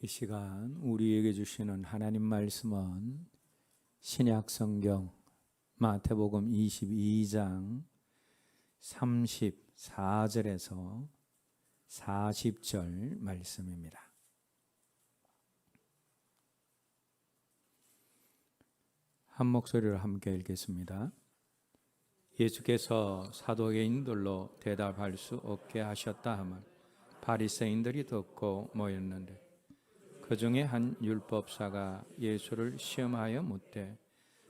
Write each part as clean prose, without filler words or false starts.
이 시간 우리에게 주시는 하나님 말씀은 신약 성경 마태복음 22장 34절에서 40절 말씀입니다. 한 목소리로 함께 읽겠습니다. 예수께서 사도개인들로 대답할 수 없게 하셨다 하면 바리새인들이 듣고 모였는데 그 중에 한 율법사가 예수를 시험하여 묻되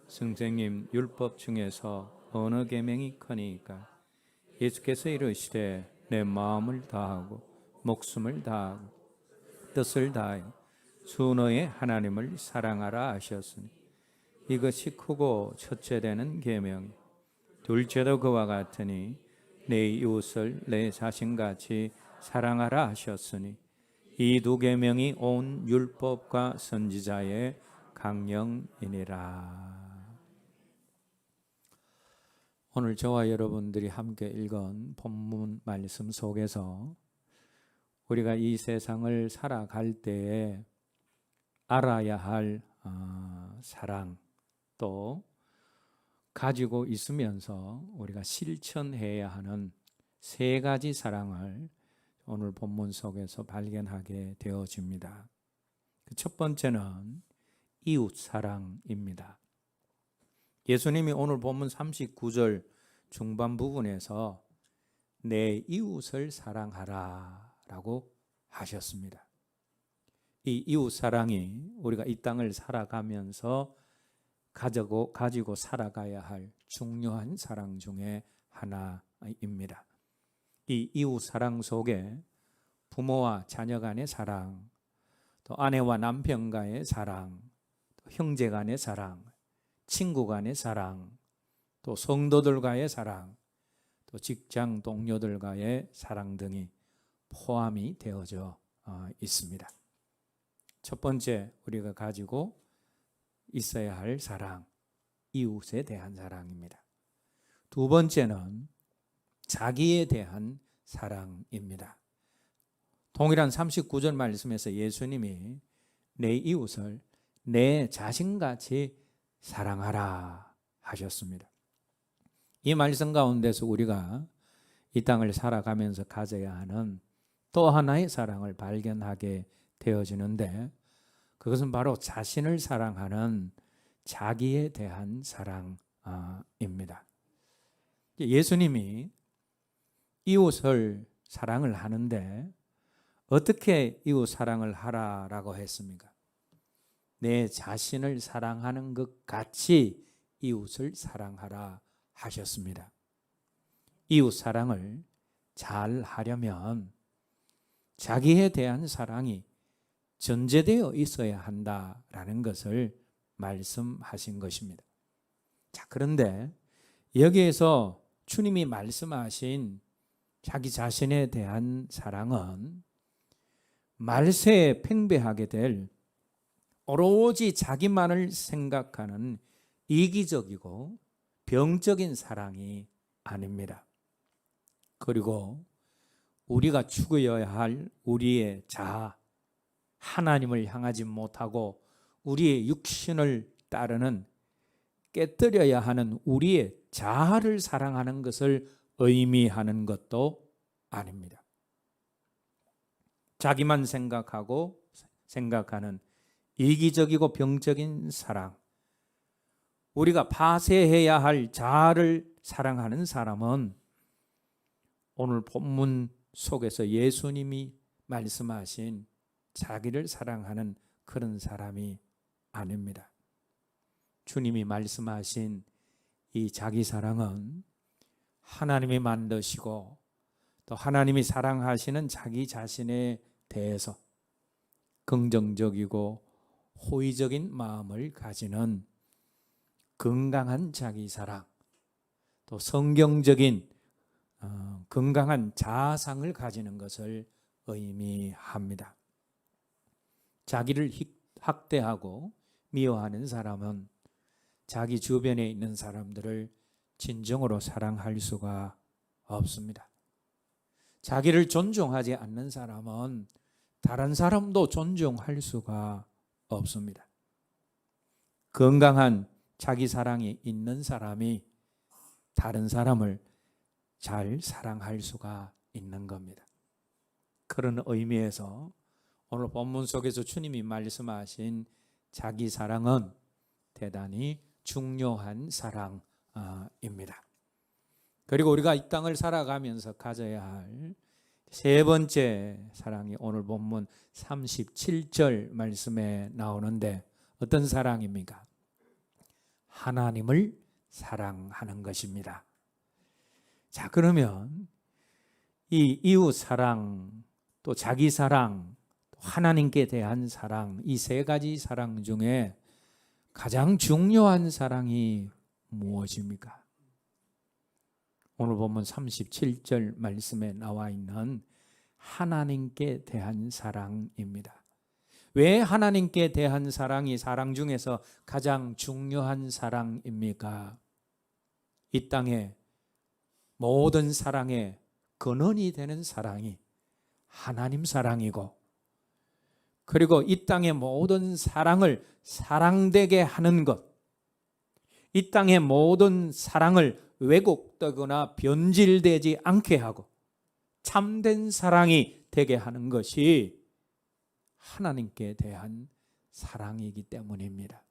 선생님, 율법 중에서 어느 계명이 크니까? 예수께서 이르시되 내 마음을 다하고 목숨을 다하고 뜻을 다하여 주 너의 하나님을 사랑하라 하셨으니 이것이 크고 첫째 되는 계명이 둘째도 그와 같으니 내 이웃을 내 자신같이 사랑하라 하셨으니 이 두 계명이 온 율법과 선지자의 강령이니라. 오늘 저와 여러분들이 함께 읽은 본문 말씀 속에서 우리가 이 세상을 살아갈 때에 알아야 할 사랑, 또 가지고 있으면서 우리가 실천해야 하는 세 가지 사랑을 오늘 본문 속에서 발견하게 되어집니다. 첫 번째는 이웃 사랑입니다. 예수님이 오늘 본문 39절 중반 부분에서 내 이웃을 사랑하라 라고 하셨습니다. 이 이웃 사랑이 우리가 이 땅을 살아가면서 가지고 살아가야 할 중요한 사랑 중에 하나입니다. 이 이웃 사랑 속에 부모와 자녀 간의 사랑, 또 아내와 남편과의 사랑, 또 형제 간의 사랑, 친구 간의 사랑, 또 성도들과의 사랑, 또 직장 동료들과의 사랑 등이 포함이 되어져 있습니다. 첫 번째 우리가 가지고 있어야 할 사랑, 이웃에 대한 사랑입니다. 두 번째는 자기에 대한 사랑입니다. 동일한 39절 말씀에서 예수님이 내 이웃을 내 자신같이 사랑하라 하셨습니다. 이 말씀 가운데서 우리가 이 땅을 살아가면서 가져야 하는 또 하나의 사랑을 발견하게 되어지는데 그것은 바로 자신을 사랑하는 자기에 대한 사랑입니다. 예수님이 이웃을 사랑을 하는데 어떻게 이웃 사랑을 하라라고 했습니까? 내 자신을 사랑하는 것 같이 이웃을 사랑하라 하셨습니다. 이웃 사랑을 잘 하려면 자기에 대한 사랑이 전제되어 있어야 한다라는 것을 말씀하신 것입니다. 자, 그런데 여기에서 주님이 말씀하신 자기 자신에 대한 사랑은 말세에 팽배하게 될 오로지 자기만을 생각하는 이기적이고 병적인 사랑이 아닙니다. 그리고 우리가 추구해야 할 우리의 자아, 하나님을 향하지 못하고 우리의 육신을 따르는 깨뜨려야 하는 우리의 자아를 사랑하는 것을 의미하는 것도 아닙니다. 자기만 생각하는 이기적이고 병적인 사랑, 우리가 파쇄해야 할 자아를 사랑하는 사람은 오늘 본문 속에서 예수님이 말씀하신 자기를 사랑하는 그런 사람이 아닙니다. 주님이 말씀하신 이 자기 사랑은 하나님이 만드시고 또 하나님이 사랑하시는 자기 자신에 대해서 긍정적이고 호의적인 마음을 가지는 건강한 자기 사랑, 또 성경적인 건강한 자아상을 가지는 것을 의미합니다. 자기를 학대하고 미워하는 사람은 자기 주변에 있는 사람들을 진정으로 사랑할 수가 없습니다. 자기를 존중하지 않는 사람은 다른 사람도 존중할 수가 없습니다. 건강한 자기 사랑이 있는 사람이 다른 사람을 잘 사랑할 수가 있는 겁니다. 그런 의미에서 오늘 본문 속에서 주님이 말씀하신 자기 사랑은 대단히 중요한 사랑입니다. 그리고 우리가 이 땅을 살아가면서 가져야 할 세 번째 사랑이 오늘 본문 37절 말씀에 나오는데 어떤 사랑입니까? 하나님을 사랑하는 것입니다. 자, 그러면 이 이웃 사랑, 또 자기 사랑, 또 하나님께 대한 사랑, 이 세 가지 사랑 중에 가장 중요한 사랑이 무엇입니까? 오늘 보면 37절 말씀에 나와 있는 하나님께 대한 사랑입니다. 왜 하나님께 대한 사랑이 사랑 중에서 가장 중요한 사랑입니까? 이 땅의 모든 사랑의 근원이 되는 사랑이 하나님 사랑이고, 그리고 이 땅의 모든 사랑을 사랑되게 하는 것, 이 땅의 모든 사랑을 왜곡되거나 변질되지 않게 하고 참된 사랑이 되게 하는 것이 하나님께 대한 사랑이기 때문입니다.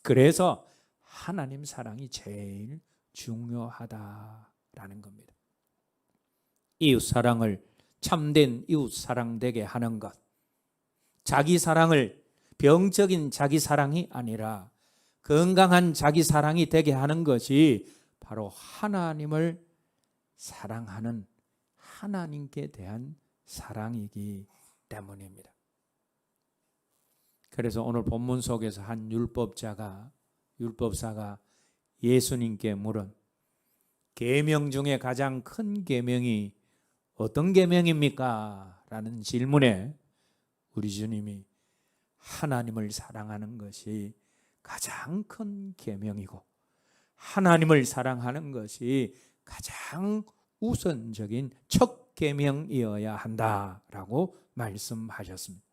그래서 하나님 사랑이 제일 중요하다라는 겁니다. 이웃 사랑을 참된 이웃 사랑 되게 하는 것, 자기 사랑을 병적인 자기 사랑이 아니라 건강한 자기 사랑이 되게 하는 것이 바로 하나님을 사랑하는 하나님께 대한 사랑이기 때문입니다. 그래서 오늘 본문 속에서 한 율법사가 예수님께 물은 계명 중에 가장 큰 계명이 어떤 계명입니까? 라는 질문에 우리 주님이 하나님을 사랑하는 것이 가장 큰 계명이고 하나님을 사랑하는 것이 가장 우선적인 첫 계명이어야 한다라고 말씀하셨습니다.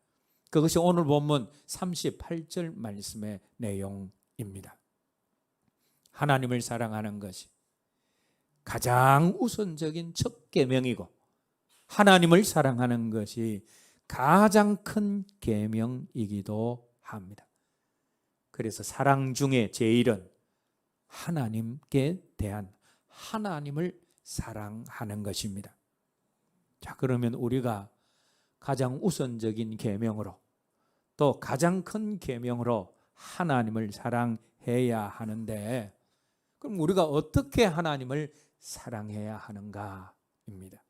그것이 오늘 본문 38절 말씀의 내용입니다. 하나님을 사랑하는 것이 가장 우선적인 첫 계명이고 하나님을 사랑하는 것이 가장 큰 계명이기도 합니다. 그래서 사랑 중에 제일은 하나님께 대한 하나님을 사랑하는 것입니다. 자, 그러면 우리가 가장 우선적인 계명으로 또 가장 큰 계명으로 하나님을 사랑해야 하는데, 그럼 우리가 어떻게 하나님을 사랑해야 하는가입니다.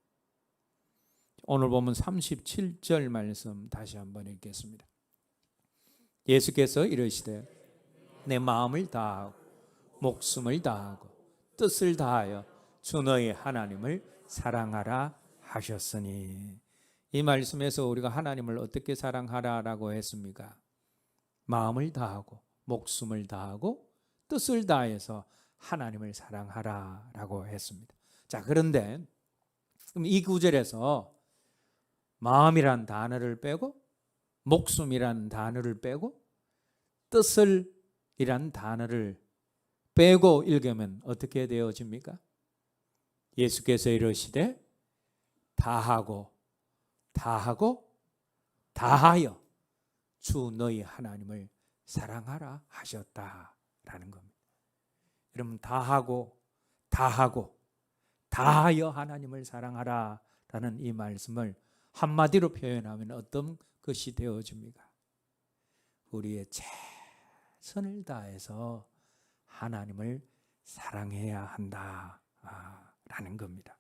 오늘 보면 37절 말씀 다시 한번 읽겠습니다. 예수께서 이르시되 내 마음을 다하고 목숨을 다하고 뜻을 다하여 주 너희 하나님을 사랑하라 하셨으니, 이 말씀에서 우리가 하나님을 어떻게 사랑하라라고 했습니까? 마음을 다하고 목숨을 다하고 뜻을 다해서 하나님을 사랑하라라고 했습니다. 자, 그런데 그럼 이 구절에서 마음이란 단어를 빼고 목숨이란 단어를 빼고 뜻을 이란 단어를 빼고 읽으면 어떻게 되어집니까? 예수께서 이르시되 다하고 다하여 주 너희 하나님을 사랑하라 하셨다라는 겁니다. 여러분, 다하고 다하여 하나님을 사랑하라라는 이 말씀을 한마디로 표현하면 어떤 것이 되어집니까? 우리의 최선을 다해서 하나님을 사랑해야 한다라는 겁니다.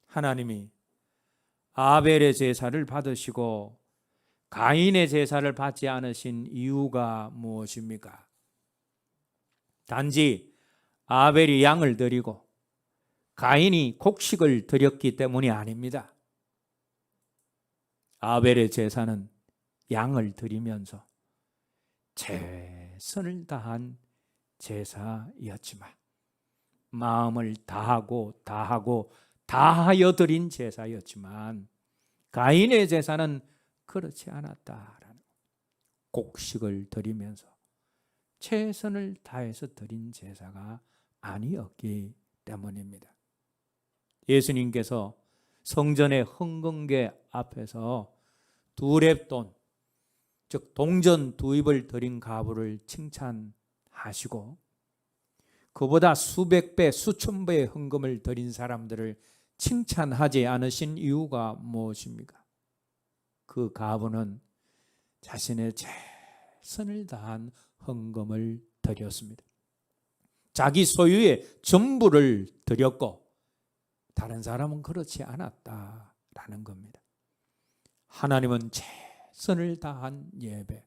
하나님이 아벨의 제사를 받으시고 가인의 제사를 받지 않으신 이유가 무엇입니까? 단지 아벨이 양을 드리고 가인이 곡식을 드렸기 때문이 아닙니다. 아벨의 제사는 양을 드리면서 최선을 다한 제사였지만, 마음을 다하고 다하여 드린 제사였지만, 가인의 제사는 그렇지 않았다라는, 곡식을 드리면서 최선을 다해서 드린 제사가 아니었기 때문입니다. 예수님께서 성전의 흥금계 앞에서 두 렙돈, 즉 동전 두 입을 드린 가부를 칭찬하시고, 그보다 수백 배, 수천 배의 헌금을 드린 사람들을 칭찬하지 않으신 이유가 무엇입니까? 그 가부는 자신의 최선을 다한 헌금을 드렸습니다. 자기 소유의 전부를 드렸고, 다른 사람은 그렇지 않았다라는 겁니다. 하나님은 최선을 다한 예배,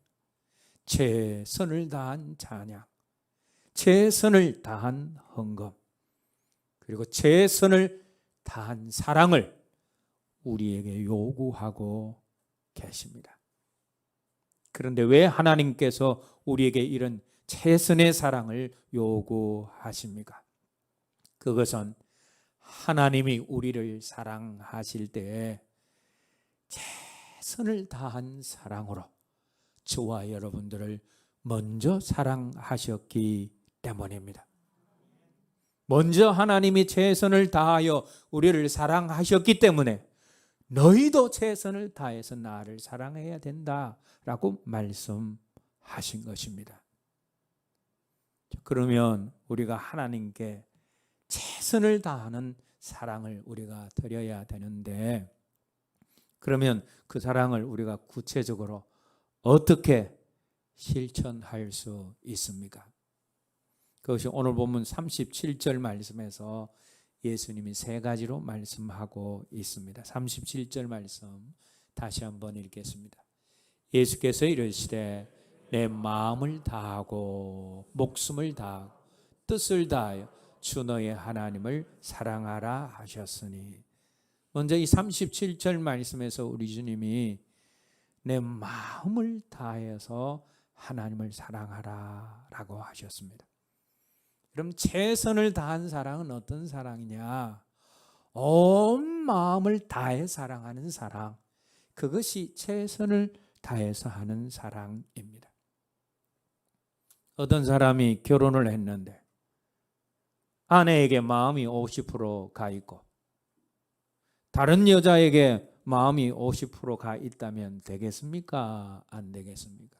최선을 다한 찬양, 최선을 다한 헌금, 그리고 최선을 다한 사랑을 우리에게 요구하고 계십니다. 그런데 왜 하나님께서 우리에게 이런 최선의 사랑을 요구하십니까? 그것은 하나님이 우리를 사랑하실 때에 최선을 다한 사랑으로 저와 여러분들을 먼저 사랑하셨기 때문입니다. 먼저 하나님이 최선을 다하여 우리를 사랑하셨기 때문에 너희도 최선을 다해서 나를 사랑해야 된다라고 말씀하신 것입니다. 그러면 우리가 하나님께 최선을 다하는 사랑을 우리가 드려야 되는데, 그러면 그 사랑을 우리가 구체적으로 어떻게 실천할 수 있습니까? 그것이 오늘 본문 37절 말씀에서 예수님이 세 가지로 말씀하고 있습니다. 37절 말씀 다시 한번 읽겠습니다. 예수께서 이르시되 내 마음을 다하고 목숨을 다하고 뜻을 다하여 주 너의 하나님을 사랑하라 하셨으니, 먼저 이 37절 말씀에서 우리 주님이 내 마음을 다해서 하나님을 사랑하라 라고 하셨습니다. 그럼 최선을 다한 사랑은 어떤 사랑이냐? 온 마음을 다해 사랑하는 사랑, 그것이 최선을 다해서 하는 사랑입니다. 어떤 사람이 결혼을 했는데 아내에게 마음이 50%가 있고 다른 여자에게 마음이 50%가 있다면 되겠습니까? 안 되겠습니까?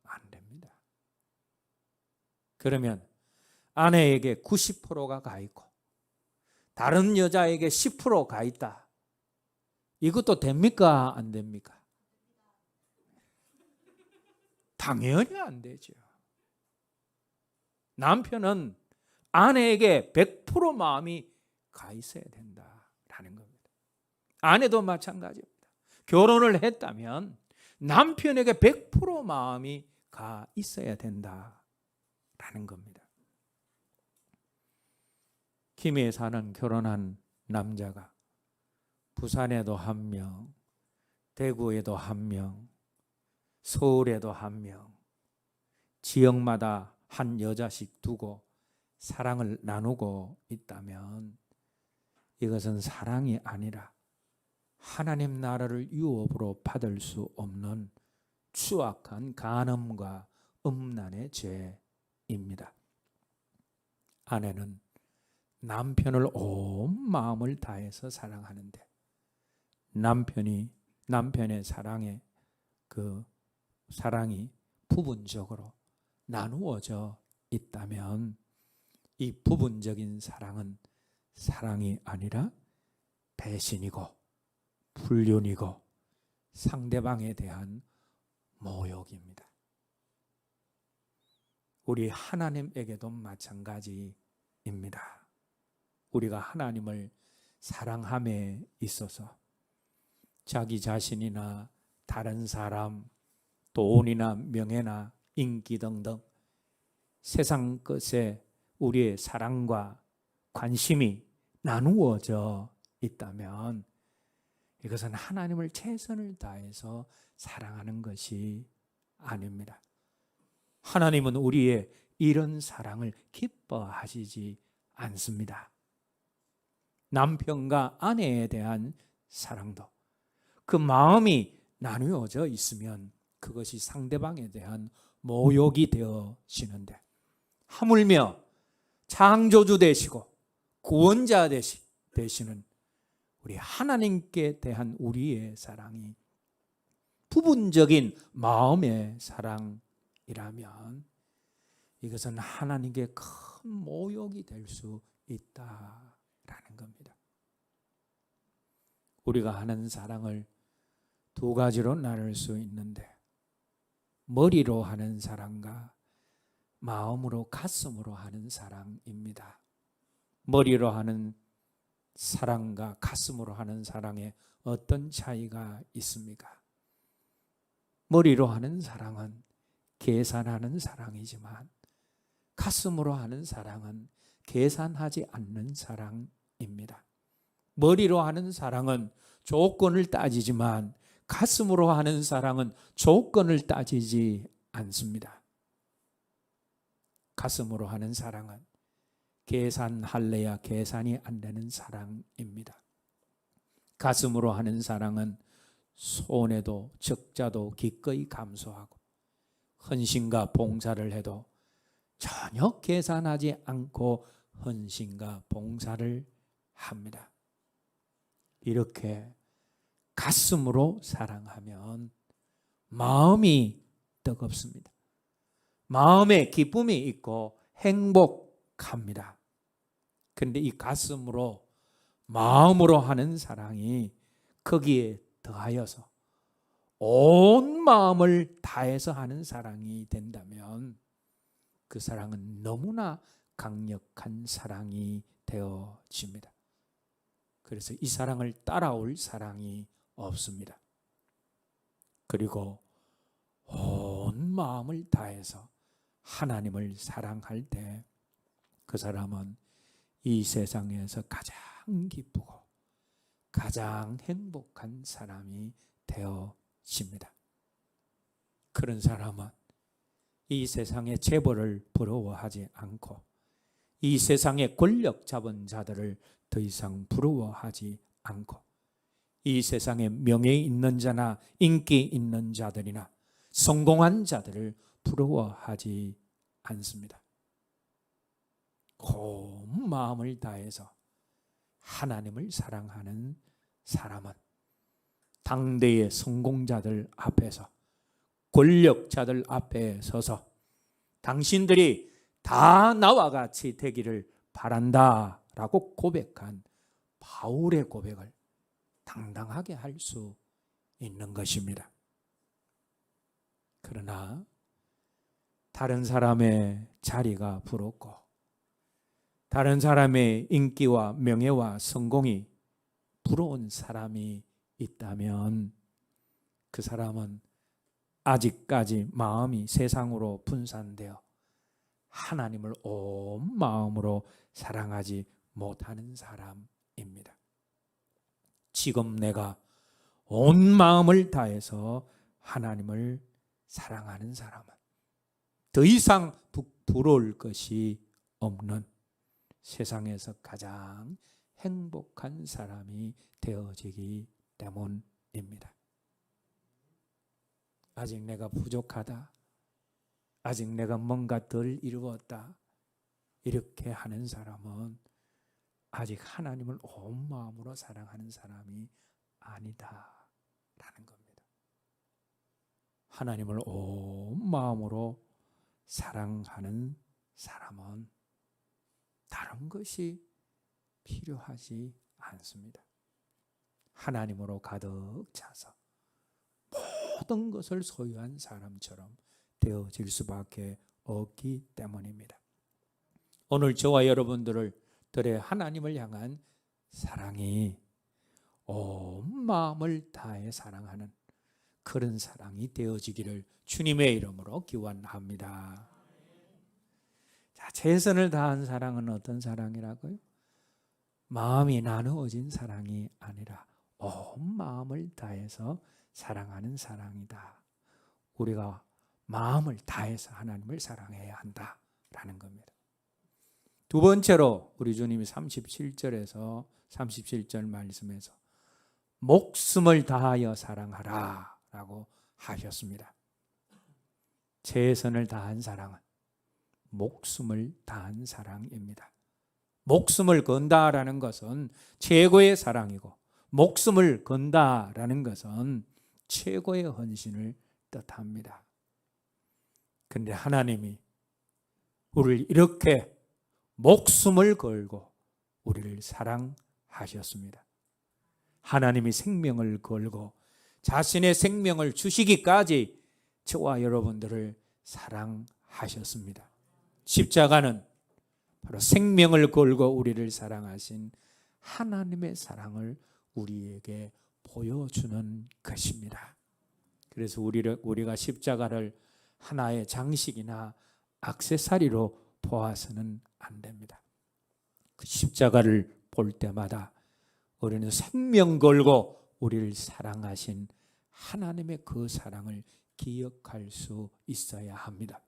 안 됩니다. 그러면 아내에게 90%가 가 있고 다른 여자에게 10%가 있다. 이것도 됩니까? 안 됩니까? 당연히 안 되죠. 남편은 아내에게 100% 마음이 가 있어야 된다라는 겁니다. 아내도 마찬가지입니다. 결혼을 했다면 남편에게 100% 마음이 가 있어야 된다라는 겁니다. 김해에 사는 결혼한 남자가 부산에도 한 명, 대구에도 한 명, 서울에도 한 명, 지역마다 한 여자씩 두고 사랑을 나누고 있다면 이것은 사랑이 아니라 하나님 나라를 유업으로 받을 수 없는 추악한 간음과 음란의 죄입니다. 아내는 남편을 온 마음을 다해서 사랑하는데 남편의 사랑에 그 사랑이 부분적으로 나누어져 있다면 이 부분적인 사랑은 사랑이 아니라 배신이고 불륜이고 상대방에 대한 모욕입니다. 우리 하나님에게도 마찬가지입니다. 우리가 하나님을 사랑함에 있어서 자기 자신이나 다른 사람, 돈이나 명예나 인기 등등 세상 것에 우리의 사랑과 관심이 나누어져 있다면 이것은 하나님을 최선을 다해서 사랑하는 것이 아닙니다. 하나님은 우리의 이런 사랑을 기뻐하시지 않습니다. 남편과 아내에 대한 사랑도 그 마음이 나누어져 있으면 그것이 상대방에 대한 모욕이 되어지는데, 하물며 창조주 되시고 구원자 되시는 우리 하나님께 대한 우리의 사랑이 부분적인 마음의 사랑이라면 이것은 하나님께 큰 모욕이 될 수 있다라는 겁니다. 우리가 하는 사랑을 두 가지로 나눌 수 있는데, 머리로 하는 사랑과 마음으로 가슴으로 하는 사랑입니다. 머리로 하는 사랑과 가슴으로 하는 사랑에 어떤 차이가 있습니까? 머리로 하는 사랑은 계산하는 사랑이지만 가슴으로 하는 사랑은 계산하지 않는 사랑입니다. 머리로 하는 사랑은 조건을 따지지만 가슴으로 하는 사랑은 조건을 따지지 않습니다. 가슴으로 하는 사랑은 계산할래야 계산이 안 되는 사랑입니다. 가슴으로 하는 사랑은 손해도 적자도 기꺼이 감수하고 헌신과 봉사를 해도 전혀 계산하지 않고 헌신과 봉사를 합니다. 이렇게 가슴으로 사랑하면 마음이 뜨겁습니다. 마음에 기쁨이 있고 행복합니다. 그런데 이 가슴으로 마음으로 하는 사랑이 거기에 더하여서 온 마음을 다해서 하는 사랑이 된다면 그 사랑은 너무나 강력한 사랑이 되어집니다. 그래서 이 사랑을 따라올 사랑이 없습니다. 그리고 온 마음을 다해서 하나님을 사랑할 때 그 사람은 이 세상에서 가장 기쁘고 가장 행복한 사람이 되어집니다. 그런 사람은 이 세상의 재벌을 부러워하지 않고 이 세상의 권력 잡은 자들을 더 이상 부러워하지 않고 이 세상에 명예 있는 자나 인기 있는 자들이나 성공한 자들을 부러워하지 않습니다. 온 마음을 다해서 하나님을 사랑하는 사람은 당대의 성공자들 앞에서 권력자들 앞에 서서 당신들이 다 나와 같이 되기를 바란다 라고 고백한 바울의 고백을 당당하게 할 수 있는 것입니다. 그러나 다른 사람의 자리가 부럽고 다른 사람의 인기와 명예와 성공이 부러운 사람이 있다면 그 사람은 아직까지 마음이 세상으로 분산되어 하나님을 온 마음으로 사랑하지 못하는 사람입니다. 지금 내가 온 마음을 다해서 하나님을 사랑하는 사람은 더 이상 부러울 것이 없는 세상에서 가장 행복한 사람이 되어지기 때문입니다. 아직 내가 부족하다, 아직 내가 뭔가 덜 이루었다 이렇게 하는 사람은 아직 하나님을 온 마음으로 사랑하는 사람이 아니다라는 겁니다. 하나님을 온 마음으로 사랑하는 사람은 다른 것이 필요하지 않습니다. 하나님으로 가득 차서 모든 것을 소유한 사람처럼 되어질 수밖에 없기 때문입니다. 오늘 저와 여러분들의 하나님을 향한 사랑이 온 마음을 다해 사랑하는 그런 사랑이 되어지기를 주님의 이름으로 기원합니다. 자, 최선을 다한 사랑은 어떤 사랑이라고요? 마음이 나누어진 사랑이 아니라 온 마음을 다해서 사랑하는 사랑이다. 우리가 마음을 다해서 하나님을 사랑해야 한다라는 겁니다. 두 번째로 우리 주님이 37절에서 37절 말씀에서 목숨을 다하여 사랑하라 라고 하셨습니다. 최선을 다한 사랑은 목숨을 다한 사랑입니다. 목숨을 건다라는 것은 최고의 사랑이고, 목숨을 건다라는 것은 최고의 헌신을 뜻합니다. 그런데 하나님이 우리를 이렇게 목숨을 걸고 우리를 사랑하셨습니다. 하나님이 생명을 걸고 자신의 생명을 주시기까지 저와 여러분들을 사랑하셨습니다. 십자가는 바로 생명을 걸고 우리를 사랑하신 하나님의 사랑을 우리에게 보여주는 것입니다. 그래서 우리가 십자가를 하나의 장식이나 액세서리로 보아서는 안 됩니다. 그 십자가를 볼 때마다 우리는 생명 걸고 우리를 사랑하신 하나님의 그 사랑을 기억할 수 있어야 합니다.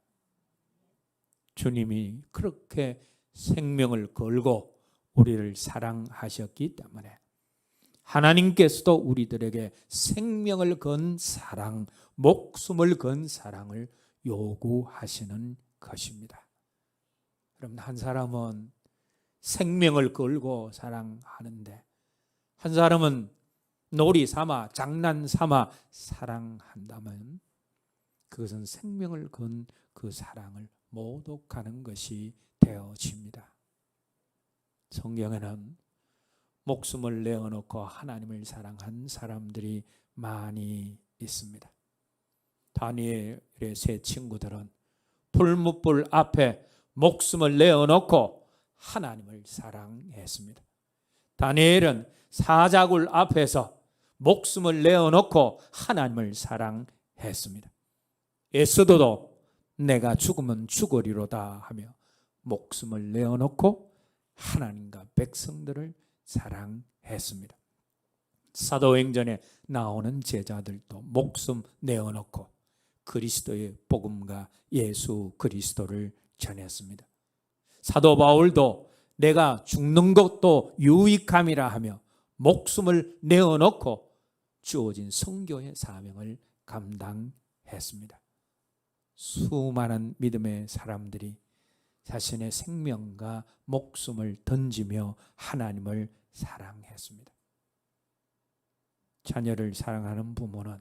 주님이 그렇게 생명을 걸고 우리를 사랑하셨기 때문에 하나님께서도 우리들에게 생명을 건 사랑, 목숨을 건 사랑을 요구하시는 것입니다. 그럼 한 사람은 생명을 걸고 사랑하는데, 한 사람은 놀이 삼아, 장난 삼아 사랑한다면 그것은 생명을 건 그 사랑을 모독하는 것이 되어집니다. 성경에는 목숨을 내어놓고 하나님을 사랑한 사람들이 많이 있습니다. 다니엘의 세 친구들은 불뭇불 앞에 목숨을 내어놓고 하나님을 사랑했습니다. 다니엘은 사자굴 앞에서 목숨을 내어놓고 하나님을 사랑했습니다. 에스더도 내가 죽으면 죽으리로다 하며 목숨을 내어놓고 하나님과 백성들을 사랑했습니다. 사도행전에 나오는 제자들도 목숨 내어놓고 그리스도의 복음과 예수 그리스도를 전했습니다. 사도 바울도 내가 죽는 것도 유익함이라 하며 목숨을 내어놓고 주어진 선교의 사명을 감당했습니다. 수많은 믿음의 사람들이 자신의 생명과 목숨을 던지며 하나님을 사랑했습니다. 자녀를 사랑하는 부모는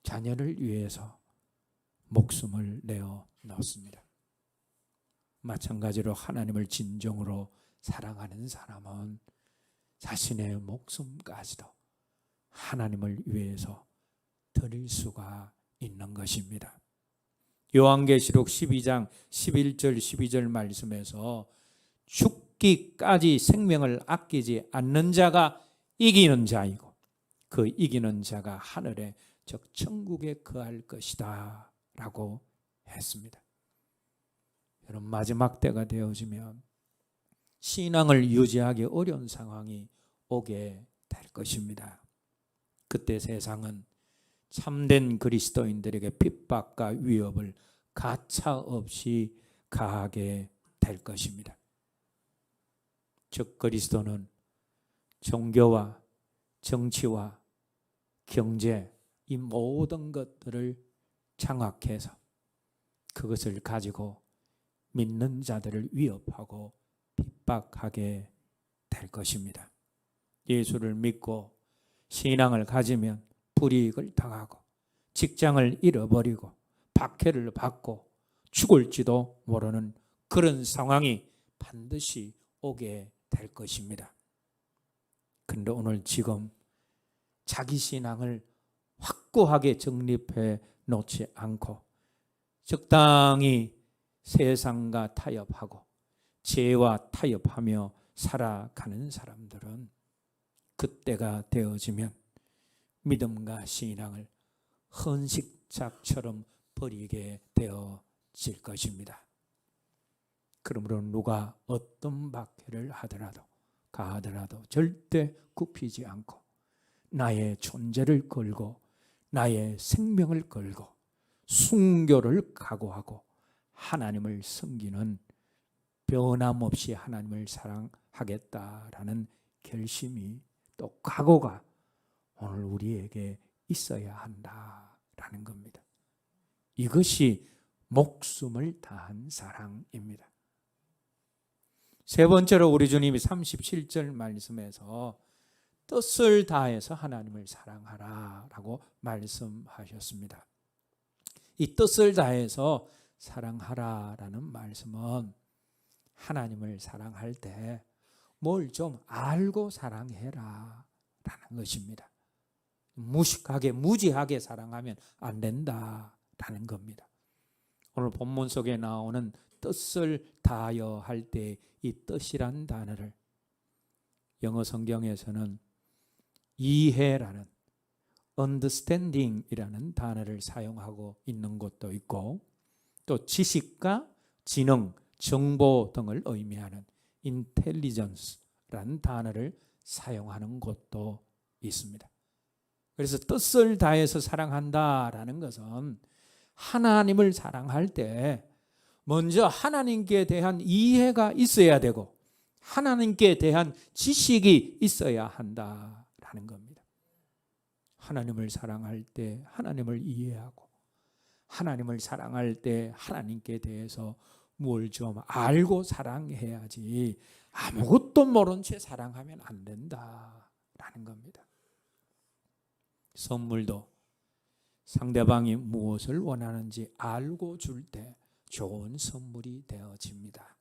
자녀를 위해서 목숨을 내어 놓습니다. 마찬가지로 하나님을 진정으로 사랑하는 사람은 자신의 목숨까지도 하나님을 위해서 드릴 수가 있는 것입니다. 요한계시록 12장 11절 12절 말씀에서 죽기까지 생명을 아끼지 않는 자가 이기는 자이고 그 이기는 자가 하늘에 즉 천국에 거할 것이다 라고 했습니다. 여러분, 마지막 때가 되어지면 신앙을 유지하기 어려운 상황이 오게 될 것입니다. 그때 세상은 참된 그리스도인들에게 핍박과 위협을 가차없이 가하게 될 것입니다. 즉 그리스도는 종교와 정치와 경제 이 모든 것들을 장악해서 그것을 가지고 믿는 자들을 위협하고 핍박하게 될 것입니다. 예수를 믿고 신앙을 가지면 불이익을 당하고 직장을 잃어버리고 박해를 받고 죽을지도 모르는 그런 상황이 반드시 오게 될 것입니다. 그런데 오늘 지금 자기 신앙을 확고하게 정립해 놓지 않고 적당히 세상과 타협하고 죄와 타협하며 살아가는 사람들은 그때가 되어지면 믿음과 신앙을 헌식짝처럼 버리게 되어질 것입니다. 그러므로 누가 어떤 박해를 하더라도 가하더라도 절대 굽히지 않고 나의 존재를 걸고 나의 생명을 걸고 순교를 각오하고 하나님을 섬기는 변함없이 하나님을 사랑하겠다라는 결심이 또 각오가 오늘 우리에게 있어야 한다라는 겁니다. 이것이 목숨을 다한 사랑입니다. 세 번째로 우리 주님이 37절 말씀에서 뜻을 다해서 하나님을 사랑하라 라고 말씀하셨습니다. 이 뜻을 다해서 사랑하라라는 말씀은 하나님을 사랑할 때 뭘 좀 알고 사랑해라 라는 것입니다. 무식하게 무지하게 사랑하면 안 된다라는 겁니다. 오늘 본문 속에 나오는 뜻을 다하여 할 때 이 뜻이란 단어를 영어 성경에서는 이해라는 understanding이라는 단어를 사용하고 있는 곳도 있고, 또 지식과 지능, 정보 등을 의미하는 intelligence라는 단어를 사용하는 곳도 있습니다. 그래서 뜻을 다해서 사랑한다라는 것은 하나님을 사랑할 때 먼저 하나님께 대한 이해가 있어야 되고 하나님께 대한 지식이 있어야 한다라는 겁니다. 하나님을 사랑할 때 하나님을 이해하고 하나님을 사랑할 때 하나님께 대해서 뭘 좀 알고 사랑해야지 아무것도 모른 채 사랑하면 안 된다라는 겁니다. 선물도 상대방이 무엇을 원하는지 알고 줄 때 좋은 선물이 되어집니다.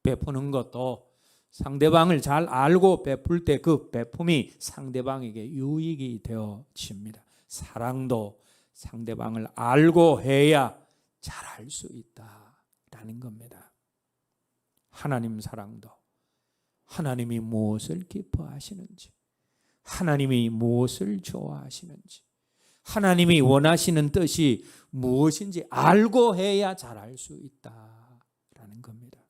베푸는 것도 상대방을 잘 알고 베풀 때 그 베품이 상대방에게 유익이 되어집니다. 사랑도 상대방을 알고 해야 잘할 수 있다라는 겁니다. 하나님 사랑도 하나님이 무엇을 기뻐하시는지, 하나님이 무엇을 좋아하시는지, 하나님이 원하시는 뜻이 무엇인지 알고 해야 잘할 수 있다라는 겁니다.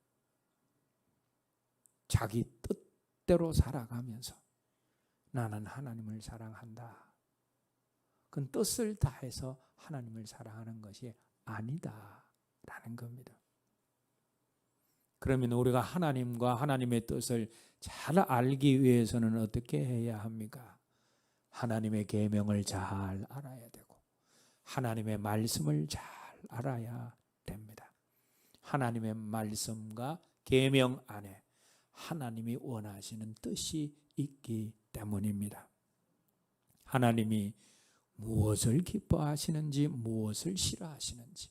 자기 뜻대로 살아가면서 나는 하나님을 사랑한다. 그건 뜻을 다해서 하나님을 사랑하는 것이 아니다라는 겁니다. 그러면 우리가 하나님과 하나님의 뜻을 잘 알기 위해서는 어떻게 해야 합니까? 하나님의 계명을 잘 알아야 되고 하나님의 말씀을 잘 알아야 됩니다. 하나님의 말씀과 계명 안에 하나님이 원하시는 뜻이 있기 때문입니다. 하나님이 무엇을 기뻐하시는지 무엇을 싫어하시는지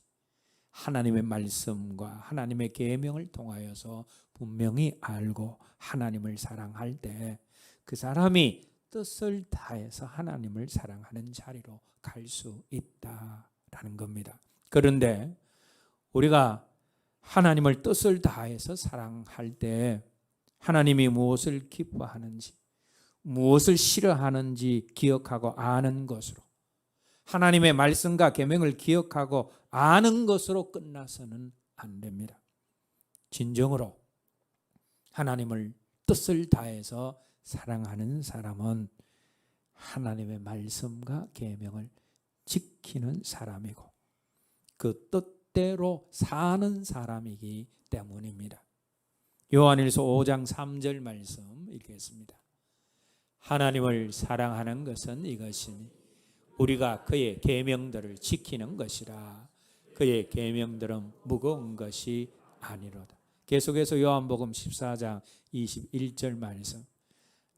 하나님의 말씀과 하나님의 계명을 통하여서 분명히 알고 하나님을 사랑할 때 그 사람이 뜻을 다해서 하나님을 사랑하는 자리로 갈 수 있다라는 겁니다. 그런데 우리가 하나님을 뜻을 다해서 사랑할 때 하나님이 무엇을 기뻐하는지 무엇을 싫어하는지 기억하고 아는 것으로, 하나님의 말씀과 계명을 기억하고 아는 것으로 끝나서는 안 됩니다. 진정으로 하나님을 뜻을 다해서 사랑하는 사람은 하나님의 말씀과 계명을 지키는 사람이고 그 뜻대로 사는 사람이기 때문입니다. 요한일서 5장 3절 말씀 읽겠습니다. 하나님을 사랑하는 것은 이것이니 우리가 그의 계명들을 지키는 것이라. 그의 계명들은 무거운 것이 아니로다. 계속해서 요한복음 14장 21절 말씀.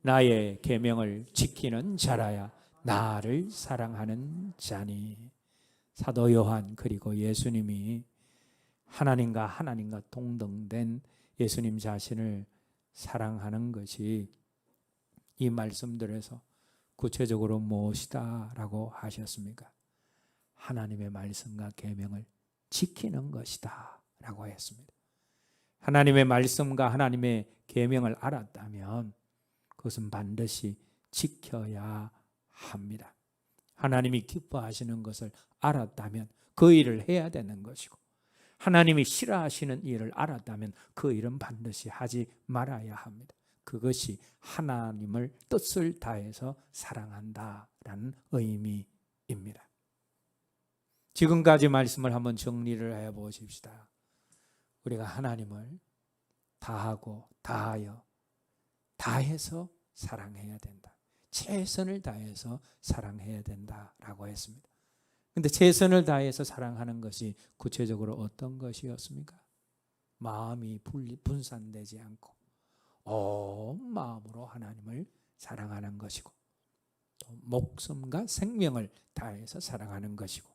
나의 계명을 지키는 자라야 나를 사랑하는 자니. 사도 요한 그리고 예수님이 하나님과 동등된 예수님 자신을 사랑하는 것이 이 말씀들에서 구체적으로 무엇이다 라고 하셨습니까? 하나님의 말씀과 계명을 지키는 것이다 라고 했습니다. 하나님의 말씀과 하나님의 계명을 알았다면 그것은 반드시 지켜야 합니다. 하나님이 기뻐하시는 것을 알았다면 그 일을 해야 되는 것이고, 하나님이 싫어하시는 일을 알았다면 그 일은 반드시 하지 말아야 합니다. 그것이 하나님을 뜻을 다해서 사랑한다라는 의미입니다. 지금까지 말씀을 한번 정리를 해보십시다. 우리가 하나님을 다하고 다하여 다해서 사랑해야 된다. 최선을 다해서 사랑해야 된다라고 했습니다. 근데 최선을 다해서 사랑하는 것이 구체적으로 어떤 것이었습니까? 마음이 분산되지 않고 온 마음으로 하나님을 사랑하는 것이고, 또 목숨과 생명을 다해서 사랑하는 것이고,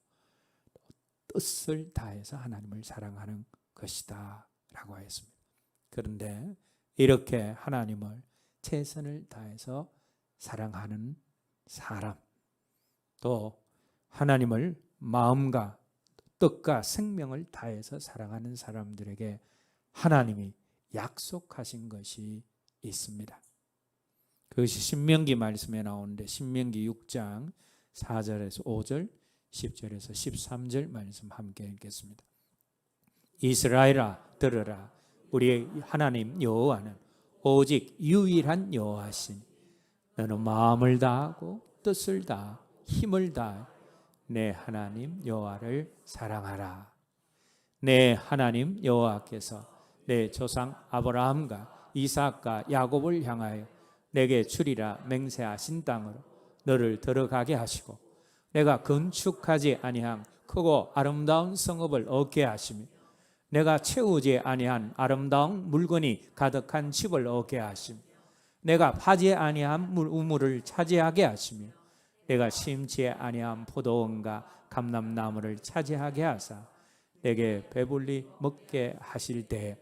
또 뜻을 다해서 하나님을 사랑하는 것이다 라고 했습니다. 그런데 이렇게 하나님을 최선을 다해서 사랑하는 사람, 또 하나님을 마음과 뜻과 생명을 다해서 사랑하는 사람들에게 하나님이 약속하신 것이 있습니다. 그것이 신명기 말씀에 나오는데, 신명기 6장 4절에서 5절, 10절에서 13절 말씀 함께 읽겠습니다. 이스라엘아 들으라. 우리 하나님 여호와는 오직 유일한 여호와시니 너는 마음을 다하고 뜻을 다하 힘을 다하 내 하나님 여호와를 사랑하라. 내 하나님 여호와께서 내 조상 아브라함과 이삭과 야곱을 향하여 내게 주리라 맹세하신 땅으로 너를 들어가게 하시고, 내가 건축하지 아니한 크고 아름다운 성읍을 얻게 하시며, 내가 채우지 아니한 아름다운 물건이 가득한 집을 얻게 하시며, 내가 파지 아니한 우물을 차지하게 하시며, 내가 심지 아니한 포도원과 감람나무를 차지하게 하사 내게 배불리 먹게 하실 때에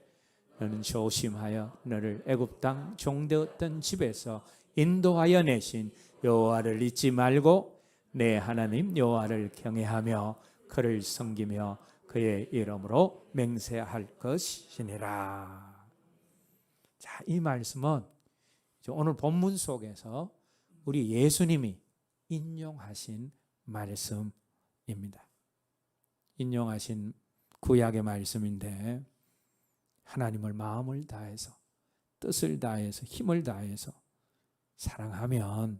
너는 조심하여 너를 애굽 땅 종되었던 집에서 인도하여 내신 여호와를 잊지 말고 내 하나님 여호와를 경외하며 그를 섬기며 그의 이름으로 맹세할 것이니라. 자, 이 말씀은 오늘 본문 속에서 우리 예수님이 인용하신 말씀입니다. 인용하신 구약의 말씀인데, 하나님을 마음을 다해서 뜻을 다해서 힘을 다해서 사랑하면,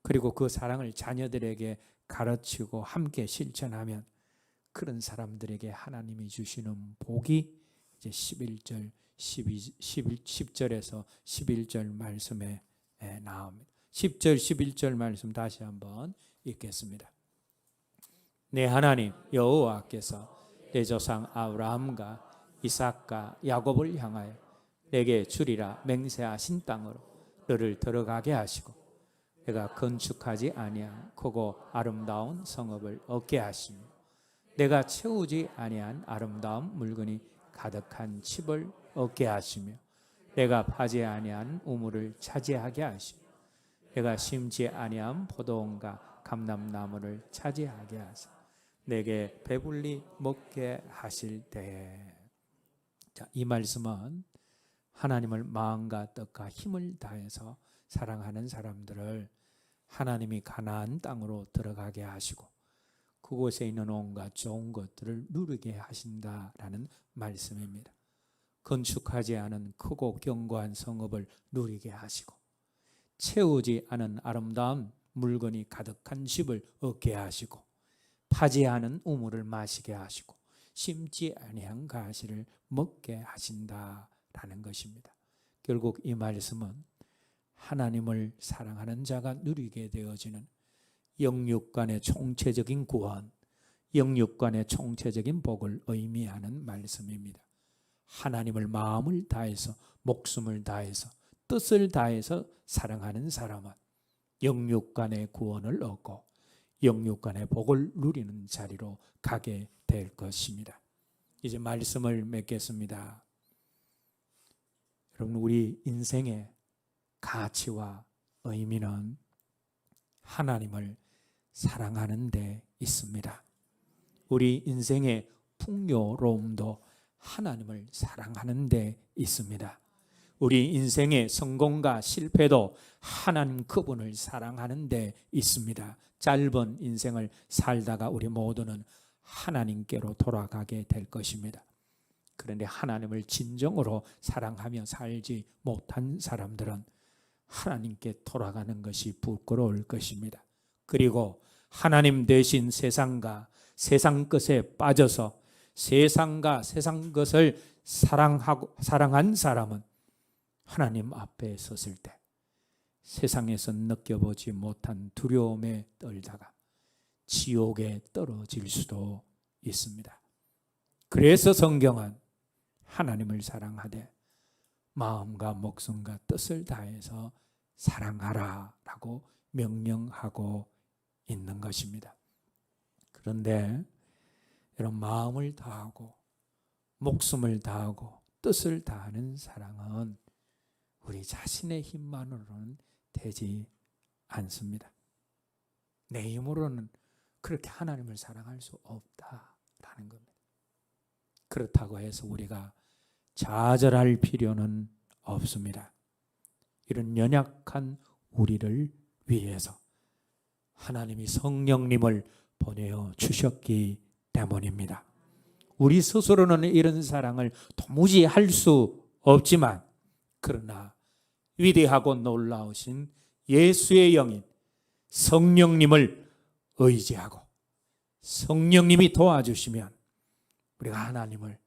그리고 그 사랑을 자녀들에게 가르치고 함께 실천하면 그런 사람들에게 하나님이 주시는 복이 이제 11절, 10절에서 11절 말씀에 나옵니다. 10절, 11절 말씀 다시 한번 읽겠습니다. 내 하나님 여호와께서 내 조상 아브라함과 이삭과 야곱을 향하여 내게 주리라 맹세하신 땅으로 너를 들어가게 하시고, 내가 건축하지 아니한 크고 아름다운 성읍을 얻게 하시며, 내가 채우지 아니한 아름다운 물건이 가득한 집을 얻게 하시며, 내가 파지 아니한 우물을 차지하게 하시며, 내가 심지 아니한 포도원과 감람나무를 차지하게 하사 내게 배불리 먹게 하실 때에. 자, 이 말씀은 하나님을 마음과 뜻과 힘을 다해서 사랑하는 사람들을 하나님이 가나안 땅으로 들어가게 하시고 그곳에 있는 온갖 좋은 것들을 누리게 하신다라는 말씀입니다. 건축하지 않은 크고 견고한 성읍을 누리게 하시고, 채우지 않은 아름다운 물건이 가득한 집을 얻게 하시고, 파지 않은 우물을 마시게 하시고, 심지 아니한 가시를 먹게 하신다라는 것입니다. 결국 이 말씀은 하나님을 사랑하는 자가 누리게 되어지는 영육간의 총체적인 구원, 영육간의 총체적인 복을 의미하는 말씀입니다. 하나님을 마음을 다해서 목숨을 다해서 뜻을 다해서 사랑하는 사람은 영육간의 구원을 얻고 영육간의 복을 누리는 자리로 가게 될 것입니다. 이제 말씀을 맺겠습니다. 여러분, 우리 인생의 가치와 의미는 하나님을 사랑하는 데 있습니다. 우리 인생의 풍요로움도 하나님을 사랑하는 데 있습니다. 우리 인생의 성공과 실패도 하나님 그분을 사랑하는 데 있습니다. 짧은 인생을 살다가 우리 모두는 하나님께로 돌아가게 될 것입니다. 그런데 하나님을 진정으로 사랑하며 살지 못한 사람들은 하나님께 돌아가는 것이 부끄러울 것입니다. 그리고 하나님 대신 세상과 세상 것에 빠져서 세상과 세상 것을 사랑한 사람은 하나님 앞에 섰을 때 세상에서 느껴보지 못한 두려움에 떨다가 지옥에 떨어질 수도 있습니다. 그래서 성경은 하나님을 사랑하되 마음과 목숨과 뜻을 다해서 사랑하라 라고 명령하고 있는 것입니다. 그런데 이런 마음을 다하고 목숨을 다하고 뜻을 다하는 사랑은 우리 자신의 힘만으로는 되지 않습니다. 내 힘으로는 그렇게 하나님을 사랑할 수 없다라는 겁니다. 그렇다고 해서 우리가 좌절할 필요는 없습니다. 이런 연약한 우리를 위해서 하나님이 성령님을 보내어 주셨기 때문입니다. 우리 스스로는 이런 사랑을 도무지 할 수 없지만 그러나 위대하고 놀라우신 예수의 영인 성령님을 의지하고 성령님이 도와주시면 우리가 하나님을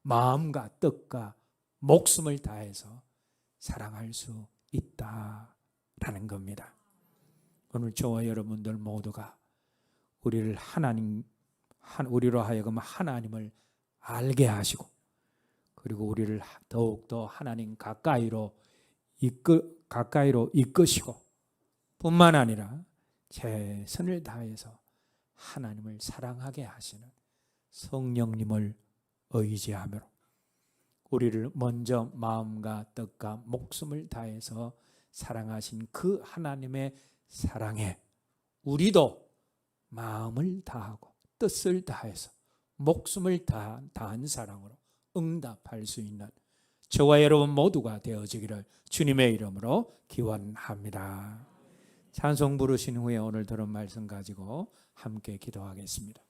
마음과 뜻과 목숨을 다해서 사랑할 수 있다라는 겁니다. 오늘 저와 여러분들 모두가 우리로 하여금 하나님을 알게 하시고 그리고 우리를 더욱더 하나님 가까이로 이끄시고 뿐만 아니라 최선을 다해서 하나님을 사랑하게 하시는 성령님을 의지하며 우리를 먼저 마음과 뜻과 목숨을 다해서 사랑하신 그 하나님의 사랑에 우리도 마음을 다하고 뜻을 다해서 목숨을 다한 사랑으로 응답할 수 있는 저와 여러분 모두가 되어지기를 주님의 이름으로 기원합니다. 찬송 부르신 후에 오늘 들은 말씀 가지고 함께 기도하겠습니다.